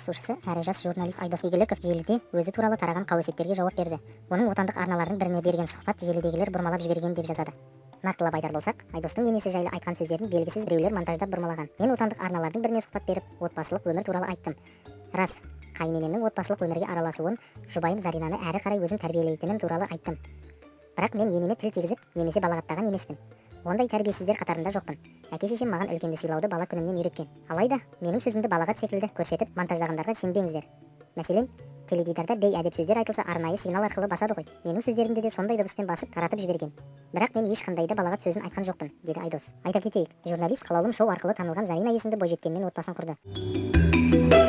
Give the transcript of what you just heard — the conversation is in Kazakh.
қатысушысы әрі жас журналист Айдос Игіліков желіде өзі туралы тараған қауесеттерге жауап берді. Оның отандық арналардың біріне берген сұхбат желідегілер бұрмалап жіберген деп жазады. Нақтылап айтар болсақ, Айдостың енесі жайлы айтқан сөздерін белгісіз біреулер монтаждап бұрмалаған. Мен отандық арналардың біріне сұхбат беріп, отбасылық өмір туралы айттым. Рас, қайыненемнің отбасылық өмірге араласуын, жұбайым Заринаны әрі қарай өзім тәрбиелейтінім туралы айттым. Бірақ мен енеме тіл тигізіп, немесе балағаттаған емеспін. Ондай тәрбиесіздер қатарында жоқпын. Әке-шешем маған үлкенді сыйлауды бала күнімнен үйреткен. Алайда, менің сөзімді балағат секілді көрсетіп, монтаждағандарға сенбеңіздер. Мәселен, теледидарда бейәдеп сөздер айтылса, арнайы сигнал арқылы басады ғой. Менің сөздерімді де сондай дыбыспен басып, таратып жіберген. Бірақ мен ешқандай да балағат сөзін айтқан жоқпын, деді Айдос. Айта кетейік, журналист Қалаулым шоу арқылы танылған Зарина есімді бойжеткенмен отбасын құрды.